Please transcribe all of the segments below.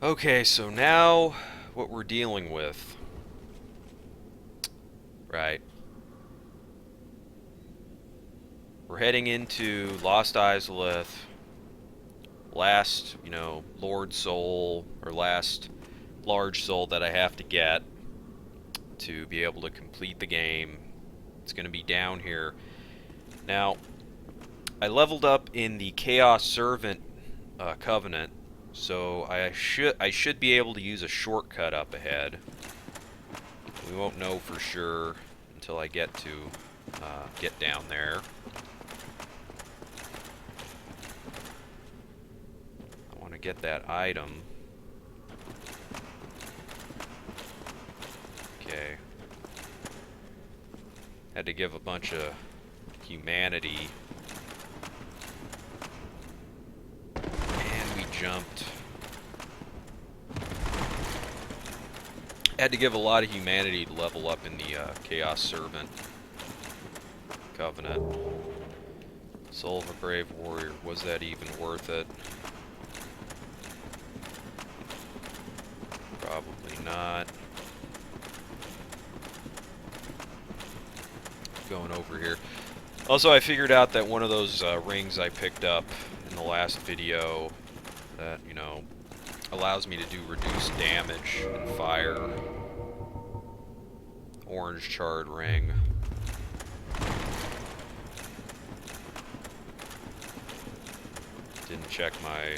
Okay, so now what we're dealing with, right? We're heading into Lost Izalith, last, Lord Soul, or last large soul that I have to get to be able to complete the game. It's going to be down here. Now, I leveled up in the Chaos Servant Covenant, so I should be able to use a shortcut up ahead. We won't know for sure until I get down there. I want to get that item. Okay. Had to give a bunch of humanity. And we jumped. Had to give a lot of humanity to level up in the Chaos Servant Covenant. Soul of a Brave Warrior. Was that even worth it? Probably not. Going over here. Also, I figured out that one of those rings I picked up in the last video that, allows me to do reduced damage and fire. Orange charred ring. Didn't check my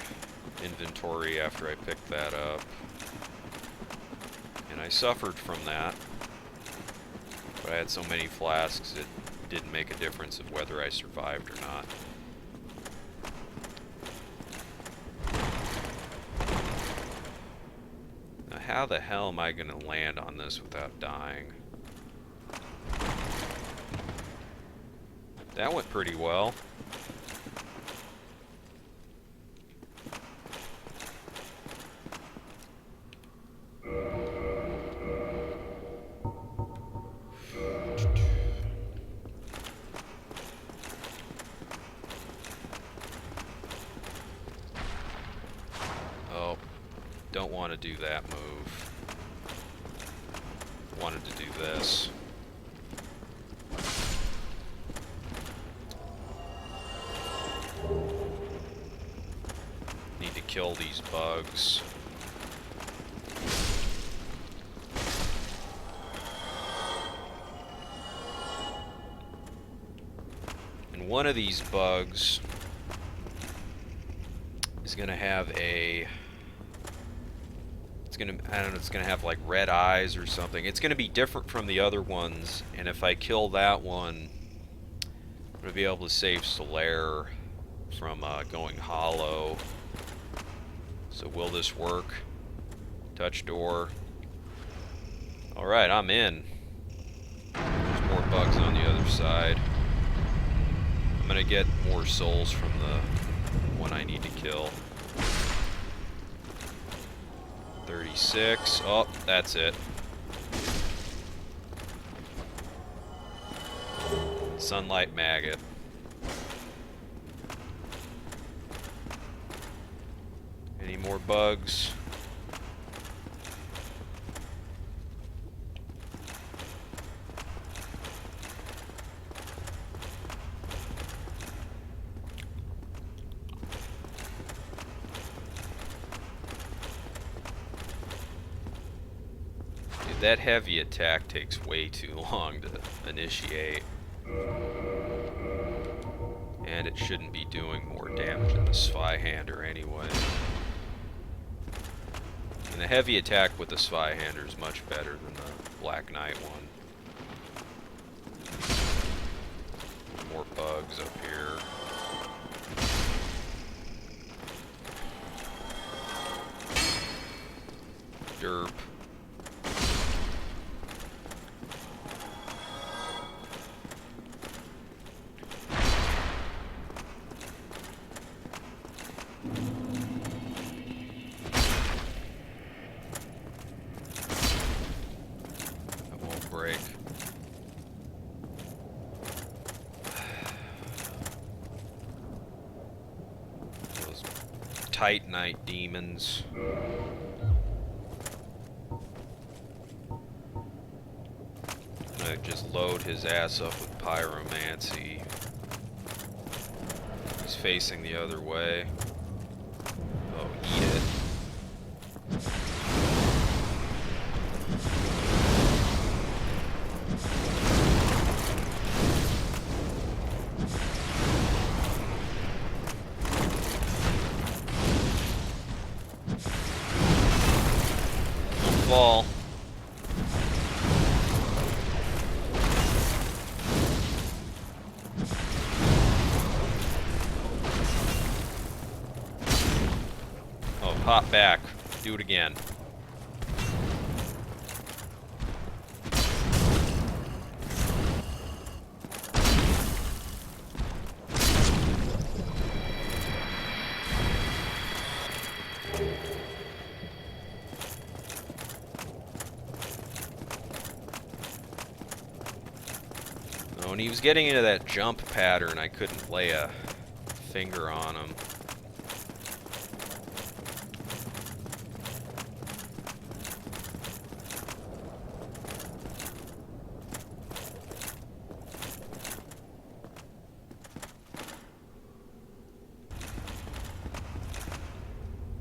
inventory after I picked that up. And I suffered from that. But I had so many flasks it didn't make a difference of whether I survived or not. Now how the hell am I gonna land on this without dying? That went pretty well. Oh, don't want to do that move. Wanted to do this. Need to kill these bugs. And one of these bugs is gonna have a... I don't know, it's gonna have like red eyes or something. It's gonna be different from the other ones, and if I kill that one, I'm gonna be able to save Solaire from going hollow. So will this work? Touch door. Alright, I'm in. There's more bugs on the other side. I'm gonna get more souls from the one I need to kill. 36. Oh, that's it. Sunlight maggot. Any more bugs? That heavy attack takes way too long to initiate. And it shouldn't be doing more damage than the Zweihander anyway. And the heavy attack with the Zweihander is much better than the Black Knight one. More bugs up here. Derp. Titanite demons. I'm gonna just load his ass up with pyromancy. He's facing the other way. Oh, eat it. Fall. Oh, hop back. Do it again. When he was getting into that jump pattern, I couldn't lay a finger on him.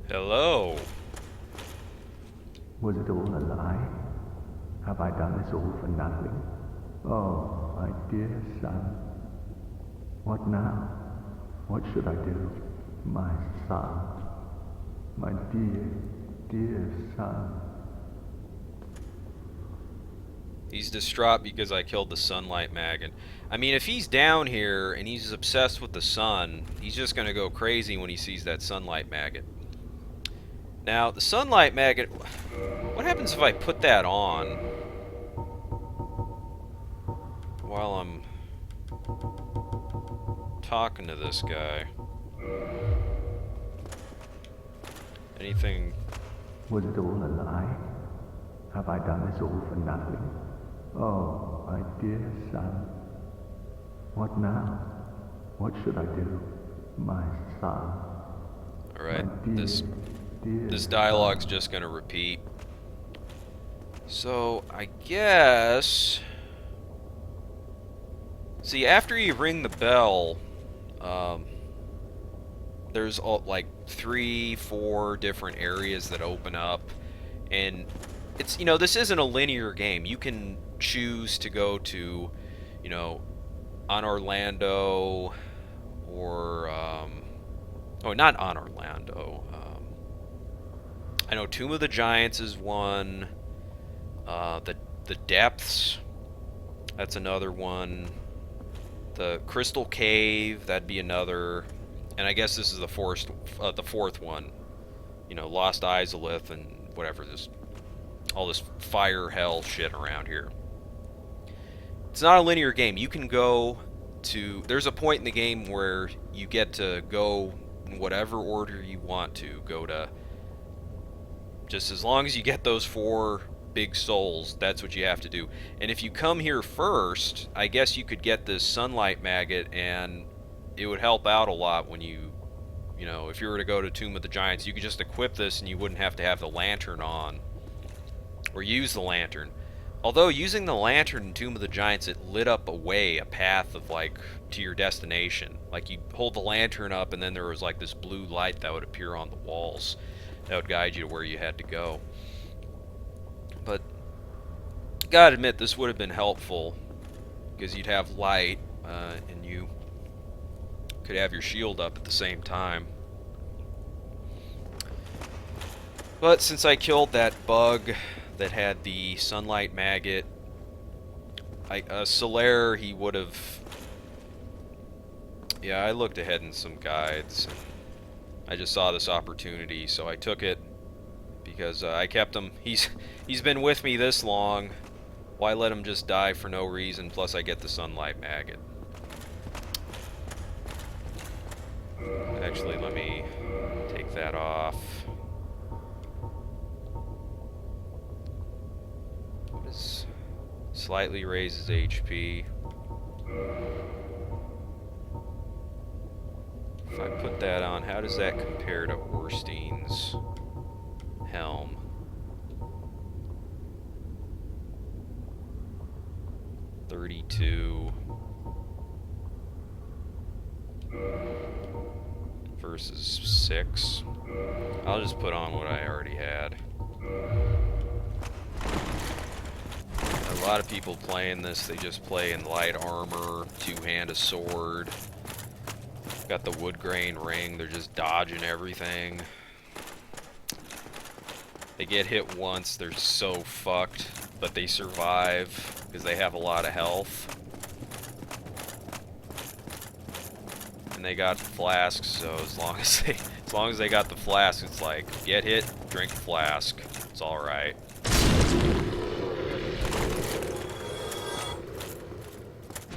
Hello. Was it all a lie? Have I done this all for nothing? Oh, my dear son. What now? What should I do? My son. My dear, dear son. He's distraught because I killed the sunlight maggot. I mean, if he's down here and he's obsessed with the sun, he's just gonna go crazy when he sees that sunlight maggot. Now, the sunlight maggot, what happens if I put that on while I'm talking to this guy? Anything? Was it all a lie? Have I done this all for nothing? Oh, my dear son. What now? What should I do? My son. Alright, this dialogue's just gonna repeat. So, I guess... See, after you ring the bell, there's like 3-4 different areas that open up, and it's, you know, this isn't a linear game. You can choose to go to, you know, on Orlando, or oh, not on Orlando. I know Tomb of the Giants is one. The Depths, that's another one. The Crystal Cave, that'd be another. And I guess this is the fourth one. You know, Lost Izalith and whatever, all this fire hell shit around here. It's not a linear game. You can go to... There's a point in the game where you get to go in whatever order you want to. Go to... Just as long as you get those 4 big souls, that's what you have to do. And if you come here first, I guess you could get this sunlight maggot, and it would help out a lot when you know, if you were to go to Tomb of the Giants, you could just equip this and you wouldn't have to have the lantern on. Or use the lantern. Although, using the lantern in Tomb of the Giants, it lit up a path of, like, to your destination. Like, you hold the lantern up, and then there was, like, this blue light that would appear on the walls. That would guide you to where you had to go. But, gotta admit, this would have been helpful, because you'd have light, and you could have your shield up at the same time. But since I killed that bug that had the sunlight maggot, Solaire, he would have... Yeah, I looked ahead in some guides, and I just saw this opportunity, so I took it, because I kept him. He's been with me this long. Why let him just die for no reason? Plus I get the sunlight maggot. Actually, let me take that off. What is... Slightly raises HP. if I put that on, how does that compare to Orstein's helm? $32 versus 6. I'll just put on what I already had. A lot of people playing this, they just play in light armor, two-hand a sword. Got the wood grain ring, they're just dodging everything. They get hit once, they're so fucked, but they survive because they have a lot of health. And they got flasks, so as long as they got the flask, it's like get hit, drink a flask. It's all right.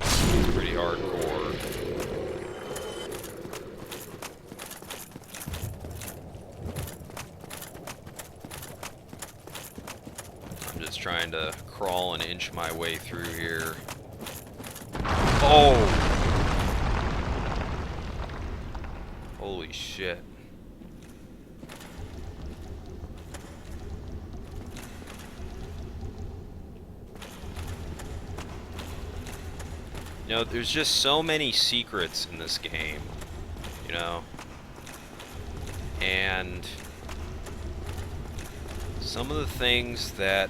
It's pretty hardcore. I'm just trying to crawl and inch my way through here. Oh! Holy shit. You know, there's just so many secrets in this game, you know? And some of the things that,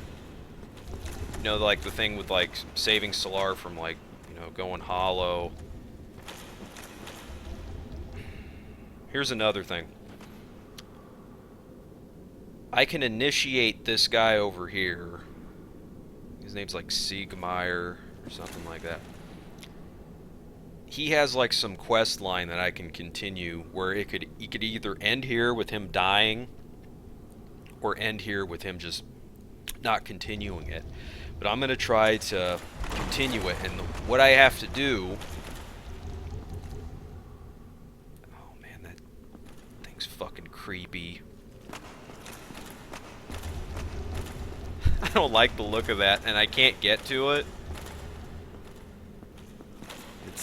you know, like the thing with like saving Solaire from like, you know, going hollow. Here's another thing. I can initiate this guy over here. His name's like Siegmeyer or something like that. He has like some quest line that I can continue where he could either end here with him dying or end here with him just not continuing it. But I'm gonna try to continue it, and what I have to do. Fucking creepy. I don't like the look of that, and I can't get to it.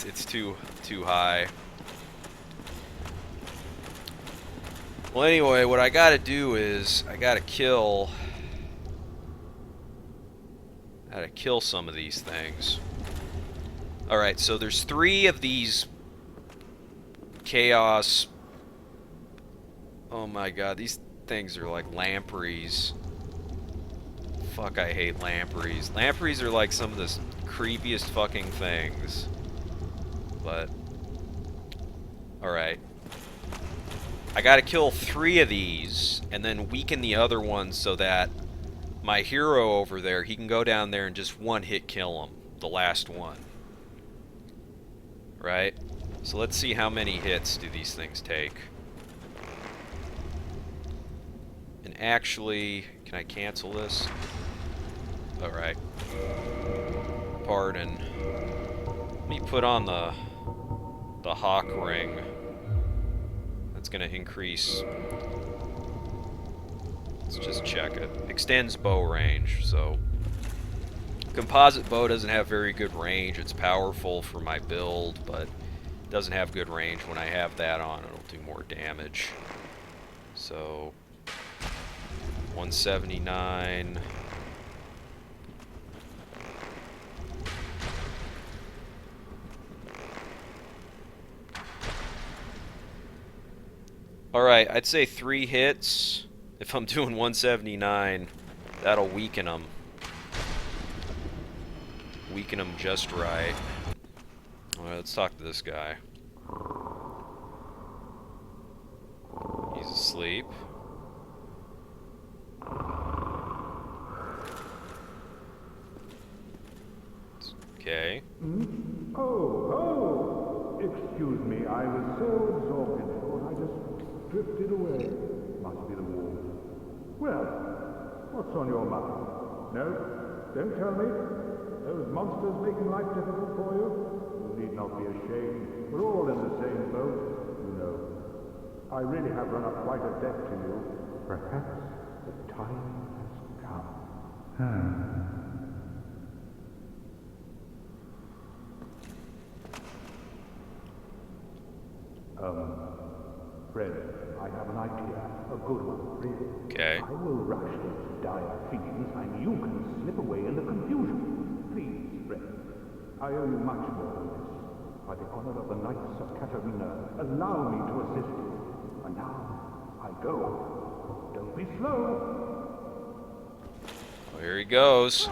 It's too high. Well, anyway, what I gotta do is I gotta kill some of these things. Alright, so there's 3 of these chaos. Oh my god, these things are like lampreys. Fuck, I hate lampreys. Lampreys are like some of the creepiest fucking things. But, alright. I gotta kill 3 of these, and then weaken the other ones so that my hero over there, he can go down there and just one-hit kill him. The last one. Right? So let's see how many hits do these things take. And actually, can I cancel this? Alright. Pardon. Let me put on the hawk ring. That's gonna increase. Let's just check it. Extends bow range, so composite bow doesn't have very good range. It's powerful for my build, but it doesn't have good range. When I have that on, it'll do more damage. So 179. Alright, I'd say 3 hits. If I'm doing 179, that'll weaken them. Weaken them just right. Alright, let's talk to this guy. He's asleep. Okay. Oh, excuse me, I was so absorbed in thought I just drifted away. Must be the wall. Well, what's on your mind? No, don't tell me. Those monsters making life difficult for you? You need not be ashamed. We're all in the same boat, you know. I really have run up quite a debt to you. Perhaps the time has come. Friend, I have an idea. A good one, really. Okay. I will rush those dire fiends, and you can slip away in the confusion. Please, friend. I owe you much more than this. By the honor of the Knights of Katarina, allow me to assist you. And now, I go. Don't be slow. Well, here he goes.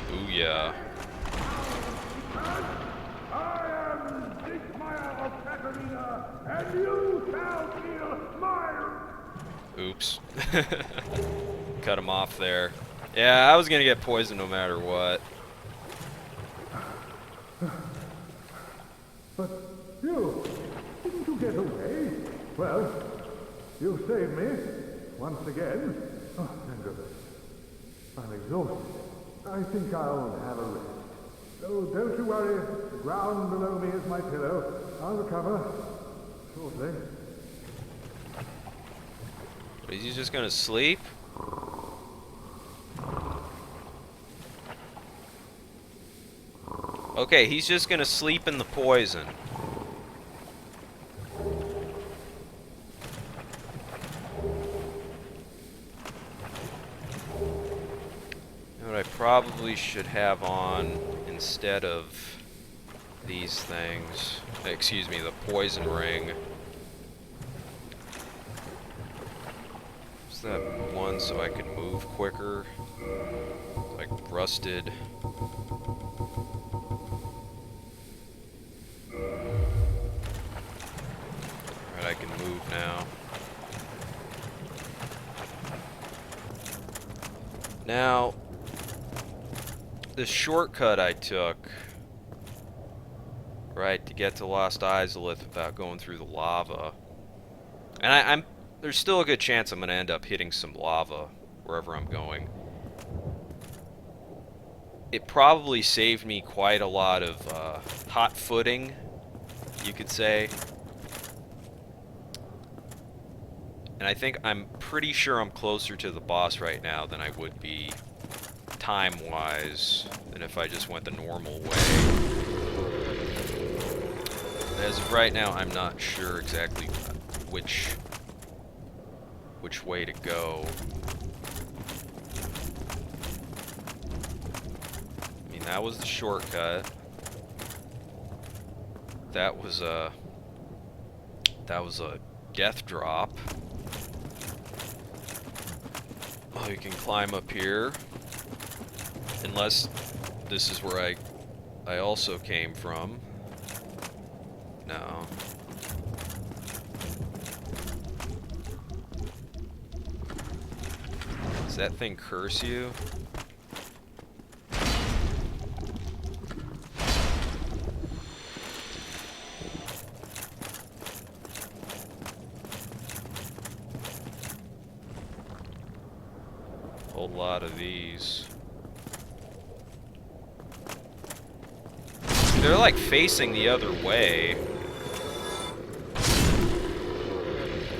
Booyah. I am Siegmeyer of Katarina, and you shall feel my... Oops. Cut him off there. Yeah, I was gonna get poisoned no matter what. But you, didn't you get away? Well, you saved me, once again. Oh, thank goodness. I'm exhausted. I think I'll have a rest. Oh, don't you worry. The ground below me is my pillow. I'll recover shortly. Is he just gonna sleep? Okay, he's just gonna sleep in the poison. You know what I probably should have on instead of these things, excuse me, the poison ring. Is that one so I can move quicker? Like rusted. Alright, I can move now. Now, the shortcut I took, right, to get to Lost Izalith without going through the lava. And there's still a good chance I'm going to end up hitting some lava wherever I'm going. It probably saved me quite a lot of hot footing, you could say. And I think I'm pretty sure I'm closer to the boss right now than I would be time-wise than if I just went the normal way. As of right now, I'm not sure exactly which way to go. I mean, that was the shortcut. That was a death drop. Oh, you can climb up here. Unless this is where I also came from. No. Does that thing curse you? Whole lot of these. They're like facing the other way.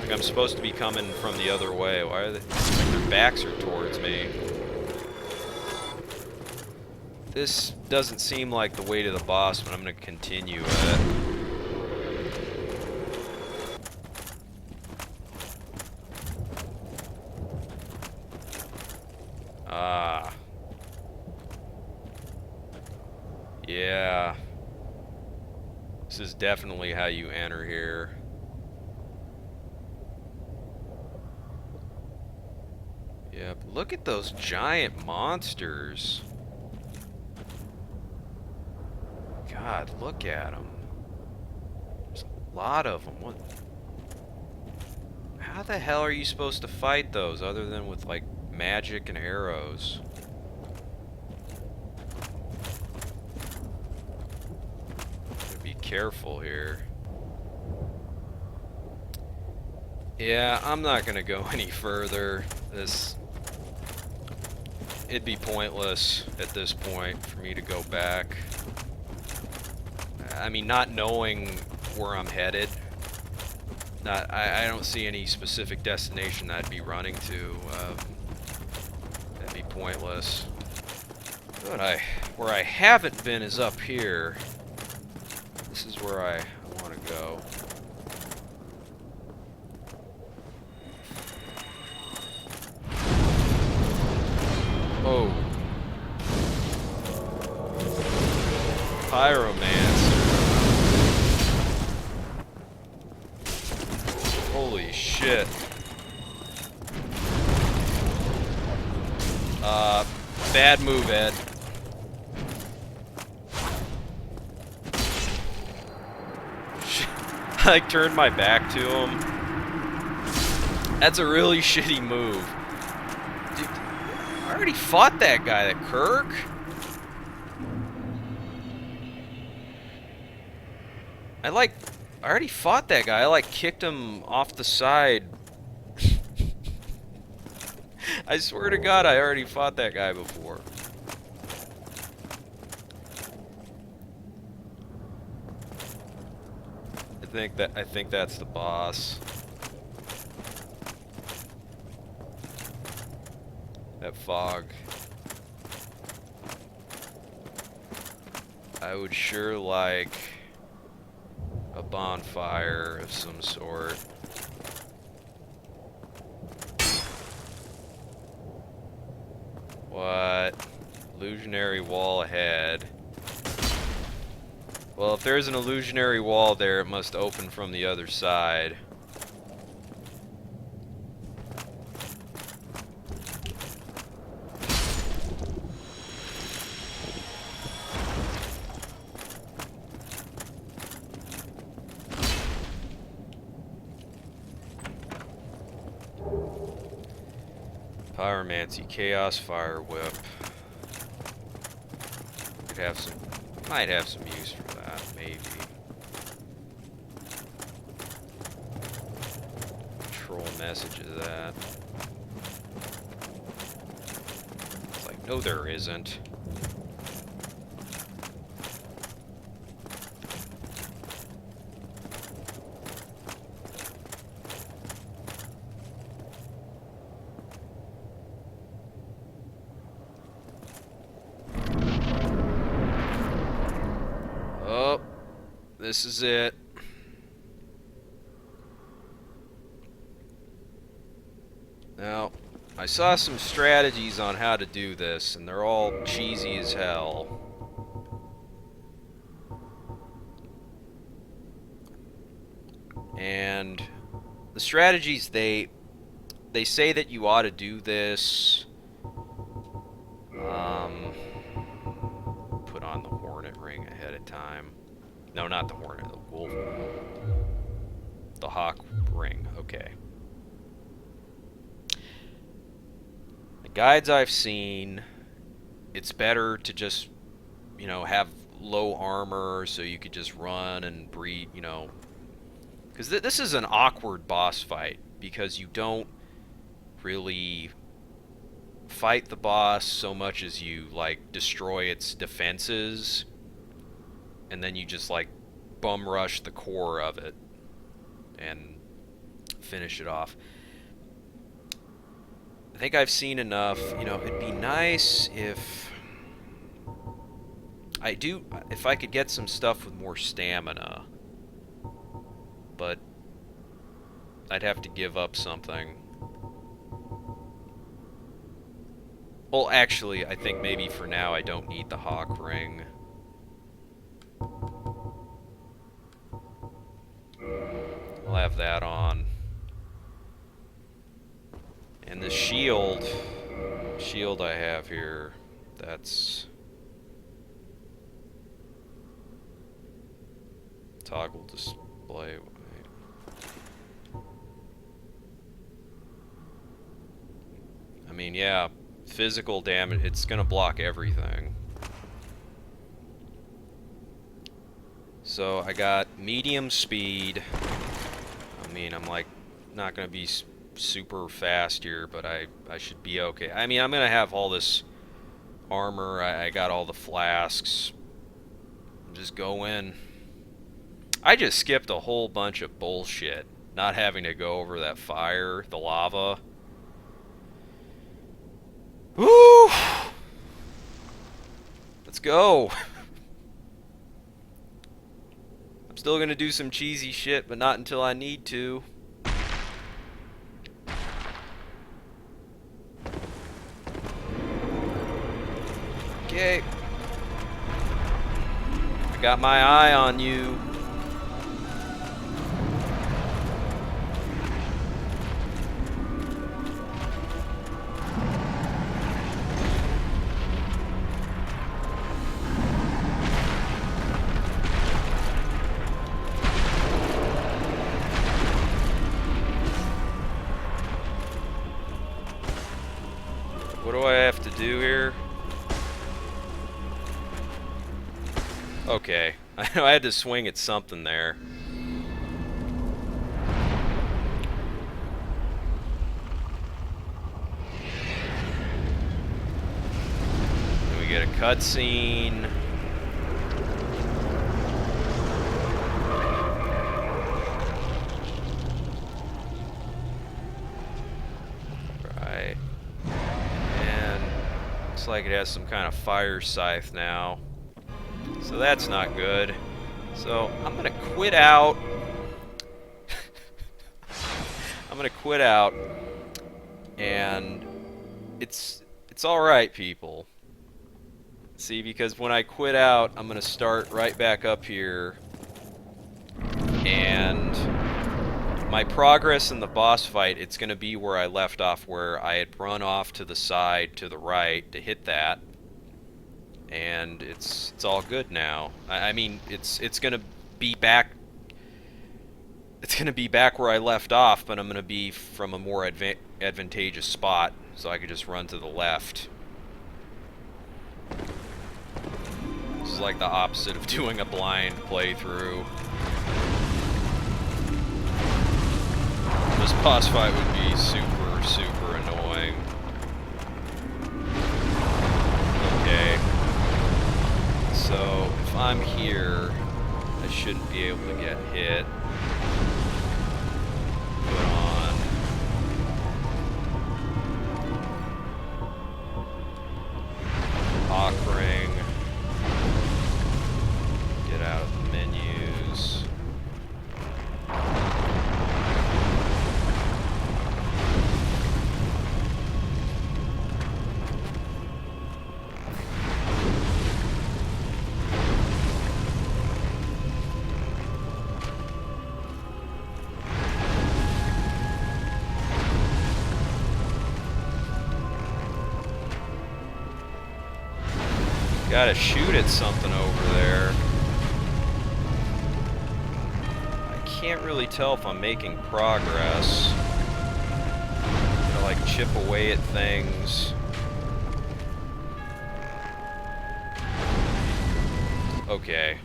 Like I'm supposed to be coming from the other way. Why are they? Like their backs are towards me. This doesn't seem like the way to the boss, but I'm gonna continue it. Ah. Yeah. This is definitely how you enter here. Yeah, but look at those giant monsters. God, look at them. There's a lot of them. What? How the hell are you supposed to fight those other than with, like, magic and arrows? Be careful here. Yeah, I'm not gonna go any further. It'd be pointless at this point for me to go back. I mean, not knowing where I'm headed. I don't see any specific destination that I'd be running to. That'd be pointless. But Where I haven't been is up here. This is where I want to go. Oh. Pyromancer. Holy shit. Bad move, Ed. I turned my back to him. That's a really shitty move. Dude, I already fought that guy, that Kirk. I already fought that guy. I kicked him off the side. I swear to God, I already fought that guy before. I think that's the boss. That fog. I would sure like a bonfire of some sort. What? Illusionary wall ahead. Well, if there's an illusionary wall there, it must open from the other side. Pyromancy, Chaos Fire Whip. Might have some use for that, maybe. Troll message is that. It's like, no there isn't. This is it. Now, I saw some strategies on how to do this, and they're all cheesy as hell. And the strategies, they say that you ought to do this. Put on the Hornet Ring ahead of time. No, not the Hornet, the Wolf. The Hawk Ring, okay. The guides I've seen, it's better to just, you know, have low armor so you could just run and breed, you know. Because this is an awkward boss fight, because you don't really fight the boss so much as you, like, destroy its defenses. And then you just, like, bum rush the core of it and finish it off. I think I've seen enough. You know, it'd be nice if I could get some stuff with more stamina. But I'd have to give up something. Well, actually, I think maybe for now I don't need the Hawk Ring. I'll have that on. And the shield I have here, that's toggle display. I mean, yeah, physical damage, it's gonna block everything. So I got medium speed. I mean, I'm like not gonna be super fast here, but I should be okay. I mean, I'm gonna have all this armor. I got all the flasks. Just go in. I just skipped a whole bunch of bullshit, not having to go over that fire, the lava. Woo! Let's go. I'm still gonna do some cheesy shit, but not until I need to. Okay. I got my eye on you. What do I have to do here? Okay. I know I had to swing at something there. Then we get a cutscene. Right. And looks like it has some kind of fire scythe now. So that's not good. So I'm gonna quit out. I'm gonna quit out, and it's all right, people. See, because when I quit out, I'm gonna start right back up here, and my progress in the boss fight, it's gonna be where I left off, where I had run off to the side to the right to hit that. And it's all good now. I mean, it's gonna be back. It's gonna be back where I left off, but I'm gonna be from a more advantageous spot, so I could just run to the left. This is like the opposite of doing a blind playthrough. This boss fight would be super, super annoying. Okay. So, if I'm here, I shouldn't be able to get hit. Put on. Hawk ring. Get out of the menus. Gotta shoot at something over there. I can't really tell if I'm making progress. Gotta like chip away at things. Okay.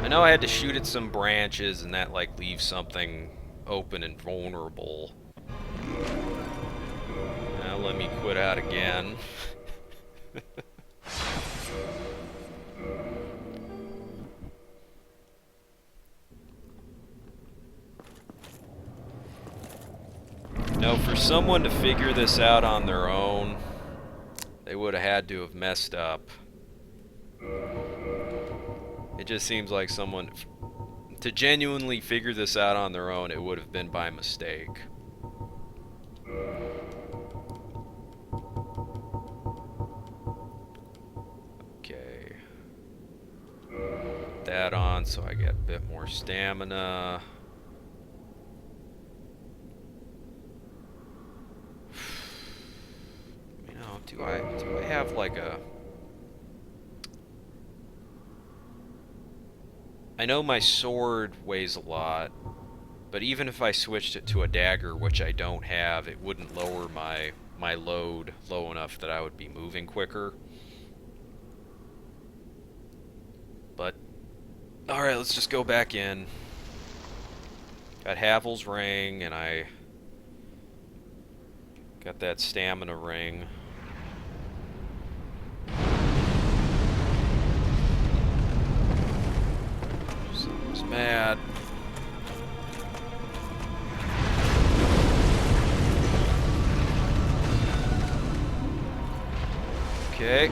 I know I had to shoot at some branches, and that like leaves something open and vulnerable. Now let me quit out again. No, for someone to figure this out on their own, they would have had to have messed up. It just seems like someone, to genuinely figure this out on their own, it would have been by mistake. Okay. Put that on so I get a bit more stamina. You know, do I have like a... I know my sword weighs a lot, but even if I switched it to a dagger, which I don't have, it wouldn't lower my load low enough that I would be moving quicker. But, alright, let's just go back in. Got Havel's ring, and I got that stamina ring. mad. Okay.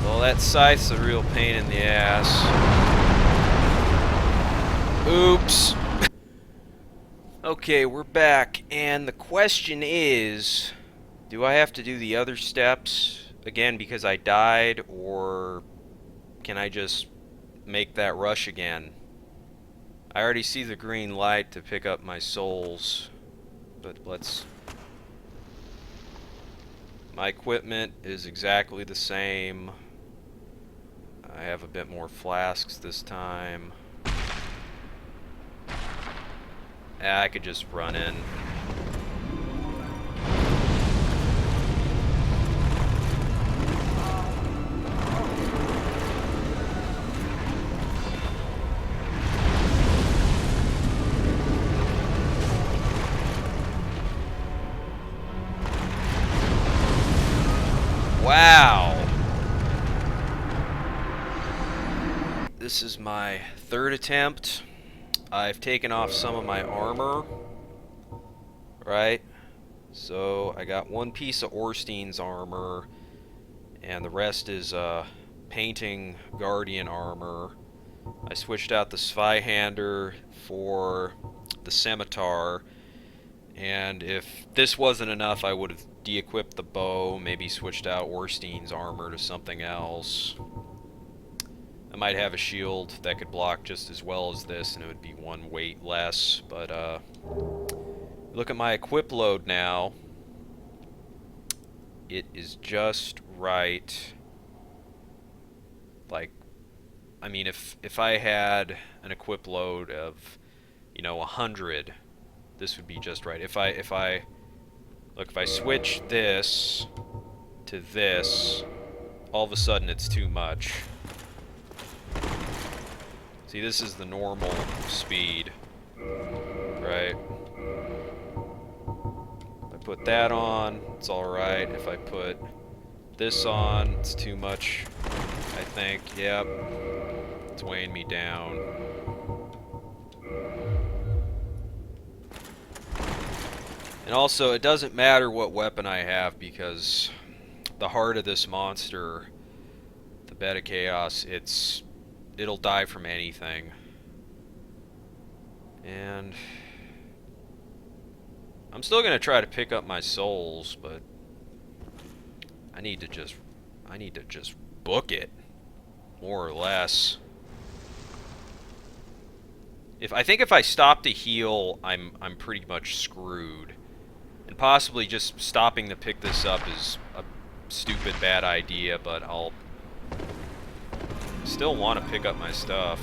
Well, that scythe's a real pain in the ass. Oops. Okay, we're back, and the question is, do I have to do the other steps again because I died, or can I just make that rush again? I already see the green light to pick up my souls, but let's... My equipment is exactly the same. I have a bit more flasks this time. I could just run in. Wow! This is my third attempt. I've taken off some of my armor, right? So I got one piece of Orstein's armor, and the rest is painting Guardian armor. I switched out the Zweihander for the Scimitar, and if this wasn't enough, I would have de-equipped the bow, maybe switched out Orstein's armor to something else. I might have a shield that could block just as well as this, and it would be one weight less, but look at my equip load now. It is just right. Like, I mean, if I had an equip load of, you know, 100, this would be just right. If I switch this to this, all of a sudden it's too much. See, this is the normal speed, right? If I put that on, it's alright. If I put this on, it's too much, I think. Yep. It's weighing me down. And also, it doesn't matter what weapon I have, because the heart of this monster, the Beta Chaos, it'll die from anything. And I'm still gonna try to pick up my souls, but I need to just book it, more or less. I think if I stop to heal, I'm pretty much screwed. And possibly just stopping to pick this up is a stupid bad idea, but I'll still want to pick up my stuff.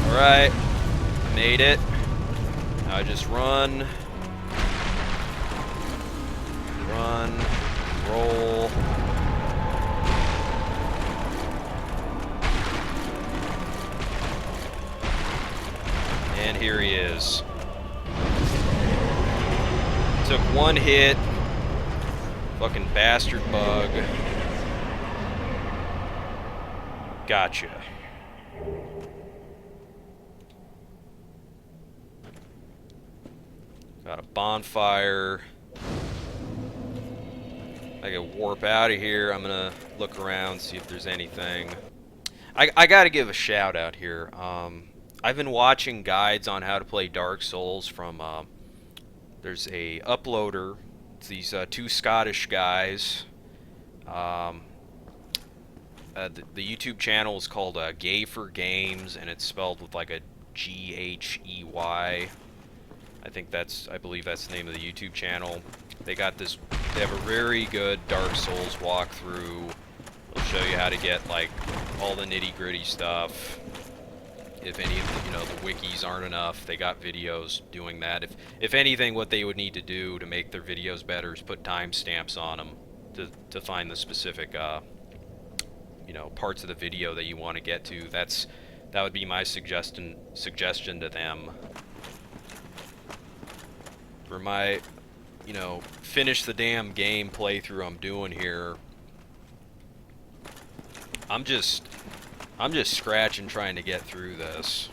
Alright, I made it. Now I just run, roll. And here he is. Took one hit. Fucking bastard bug. Gotcha. Got a bonfire. I can warp out of here. I'm gonna look around, see if there's anything. I gotta give a shout out here. I've been watching guides on how to play Dark Souls from there's a uploader. It's these two Scottish guys. The YouTube channel is called Gay for Games, and it's spelled with like a G-H-E-Y. I believe that's the name of the YouTube channel. They have a very good Dark Souls walkthrough. They'll show you how to get like all the nitty-gritty stuff. If any of the, the wikis aren't enough, they got videos doing that. If anything, what they would need to do to make their videos better is put timestamps on them to find the specific, parts of the video that you want to get to. That would be my suggestion to them. for my, you know, finish the damn game playthrough I'm doing here. I'm just scratching trying to get through this.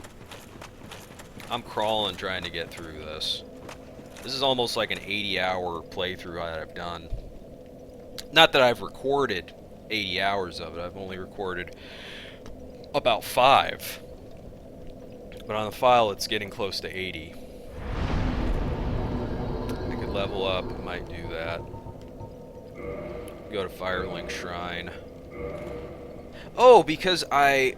I'm crawling trying to get through this. This is almost like an 80-hour playthrough that I've done. Not that I've recorded 80 hours of it. I've only recorded about 5. But on the file, it's getting close to 80. I could level up. I might do that. Go to Firelink Shrine. Oh, because I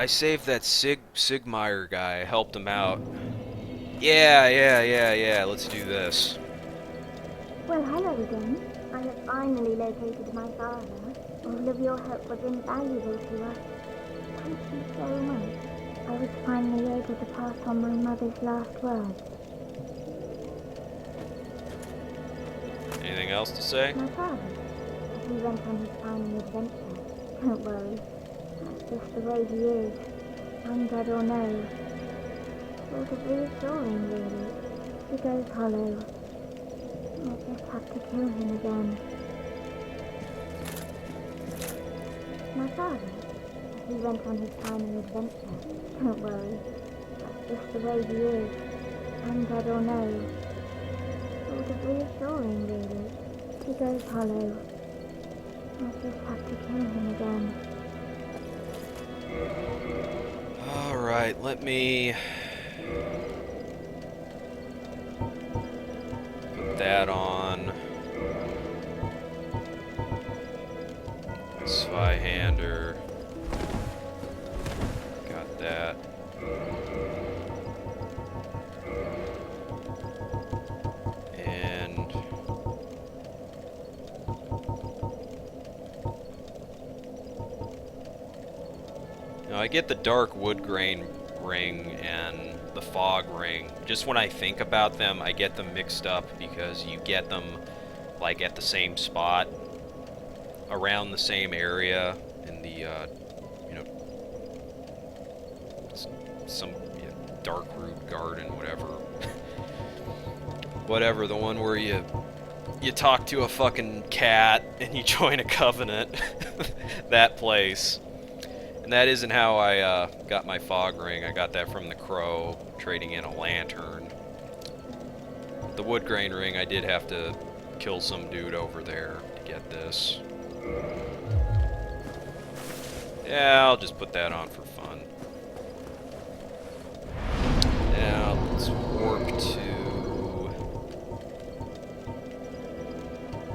saved that Siegmeyer guy. I helped him out. Yeah. Let's do this. Well, hello again. I have finally located my father. All of your help was invaluable to us. Thank you so much. I was finally able to pass on my mother's last words. Anything else to say? My father, he went on his final adventure. Don't worry. That's just the way he is. Undead or no. Sort of reassuring, really. He goes hollow. I'll just have to kill him again. My father, he went on his final adventure. Don't worry. That's just the way he is. Undead or no. Sort of reassuring, really. He goes hollow. I'll just have to kill him again. Alright, let me put that on. Zweihander. Got that. And now I get the dark wood grain ring and the fog ring. Just when I think about them, I get them mixed up because you get them like at the same spot, around the same area in the, you know, some dark root garden, whatever. Whatever, the one where you talk to a fucking cat and you join a covenant. That place. And that isn't how I got my fog ring. I got that from the crow, trading in a lantern. The wood grain ring, I did have to kill some dude over there to get this. Yeah, I'll just put that on for fun. Now, let's warp to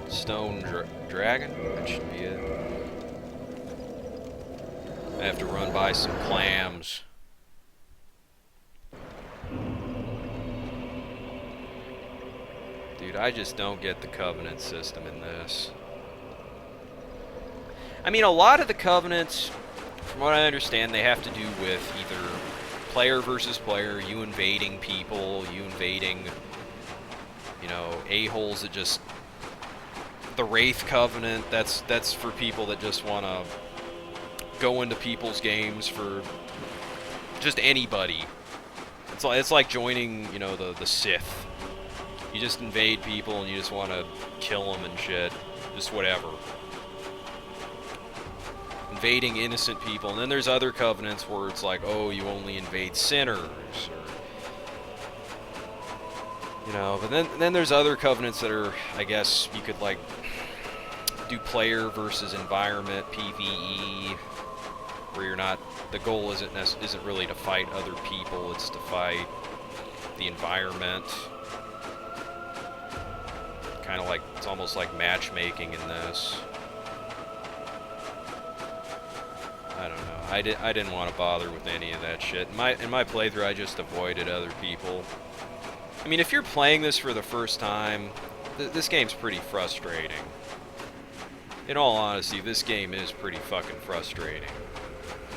Stone Dragon. That should be it. I have to run by some clams. Dude, I just don't get the Covenant system in this. I mean, a lot of the Covenants, from what I understand, they have to do with either player versus player, you invading people, you invading, you know, a-holes that just... The Wraith Covenant, that's for people that just want to go into people's games for just anybody. It's like joining, you know, the Sith. You just invade people and you just want to kill them and shit. Just whatever. Invading innocent people. And then there's other covenants where it's like, oh, you only invade sinners. Or, you know, but then there's other covenants that are, I guess, you could, like, do player versus environment, PvE, where you're not, the goal isn't really to fight other people, it's to fight the environment. Kind of like, it's almost like matchmaking in this. I don't know. I didn't want to bother with any of that shit. In my playthrough, I just avoided other people. I mean, if you're playing this for the first time, this game's pretty frustrating. In all honesty, this game is pretty fucking frustrating.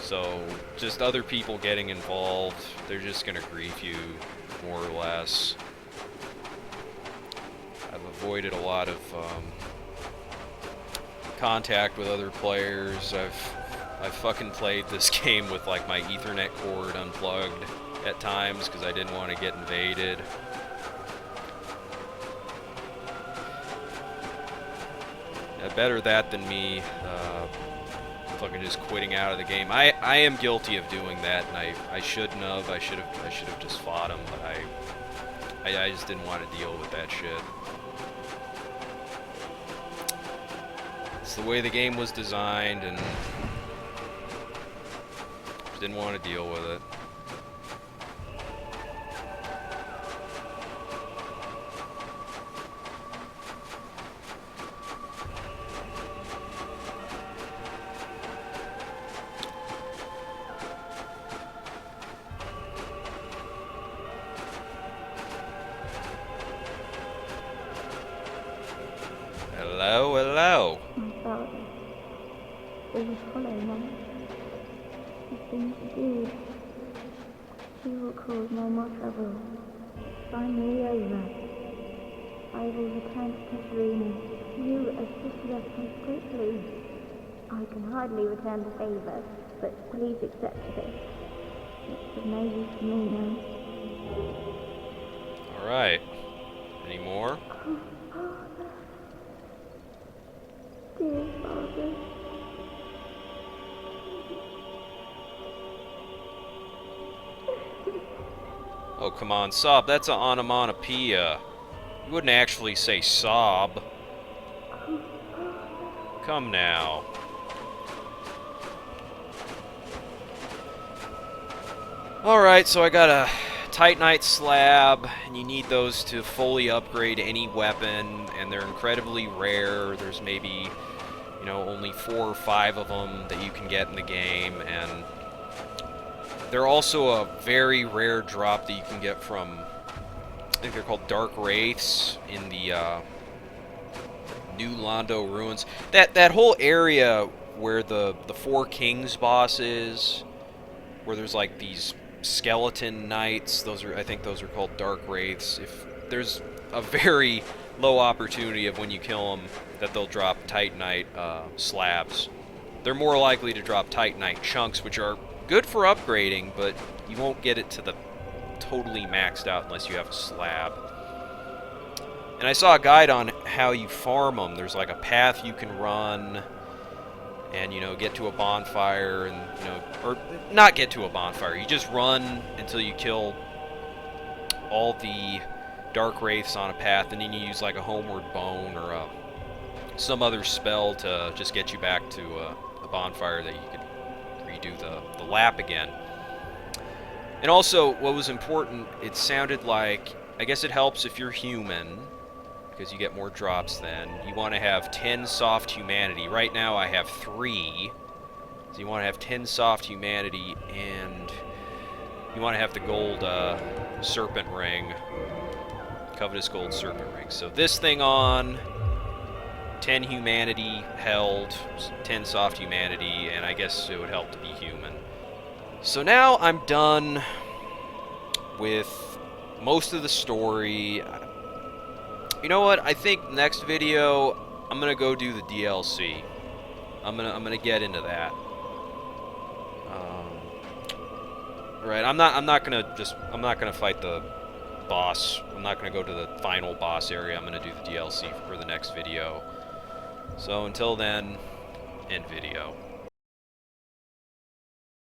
So, just other people getting involved, they're just gonna grief you, more or less. I've avoided a lot of contact with other players. I've fucking played this game with, like, my Ethernet cord unplugged at times because I didn't want to get invaded. Better that than me fucking just quitting out of the game. I am guilty of doing that, and I shouldn't have. I should have just fought him, but I just didn't want to deal with that shit. It's the way the game was designed, and didn't want to deal with it. Hello, hello. My father, it was hollow, Mum. The things he did, he will cause no more trouble. Finally over. I will return to Katerina. You assisted us so quickly. I can hardly return the favor, but please accept this. It's of no use to me now. Alright. Any more? Oh, Father. Dear Father. Oh, come on, sob. That's an onomatopoeia. You wouldn't actually say sob. Come now. Alright, so I got a Titanite slab, and you need those to fully upgrade any weapon, and they're incredibly rare. There's maybe, you know, only 4 or 5 of them that you can get in the game, and they're also a very rare drop that you can get from, I think they're called Dark Wraiths in the New Londo Ruins. That whole area where the Four Kings boss is, where there's like these skeleton knights, I think those are called Dark Wraiths. If there's a very low opportunity of when you kill them that they'll drop Titanite slabs. They're more likely to drop Titanite chunks, which are good for upgrading, but you won't get it to the totally maxed out unless you have a slab. And I saw a guide on how you farm them. There's like a path you can run and, you know, get to a bonfire and, you know, or not get to a bonfire. You just run until you kill all the Dark Wraiths on a path, and then you use like a Homeward Bone or some other spell to just get you back to a bonfire that you could redo the lap again. And also, what was important, it sounded like, I guess it helps if you're human, because you get more drops then. You want to have 10 soft humanity. Right now I have 3. So you want to have 10 soft humanity, and you want to have the gold serpent ring. Covetous gold serpent ring. So this thing on, 10 humanity held, 10 soft humanity, and I guess it would help to be human. So now I'm done with most of the story. You know what? I think next video I'm gonna go do the DLC. I'm gonna get into that. Right. I'm not gonna fight the boss. I'm not gonna go to the final boss area. I'm gonna do the DLC for the next video. So until then, end video.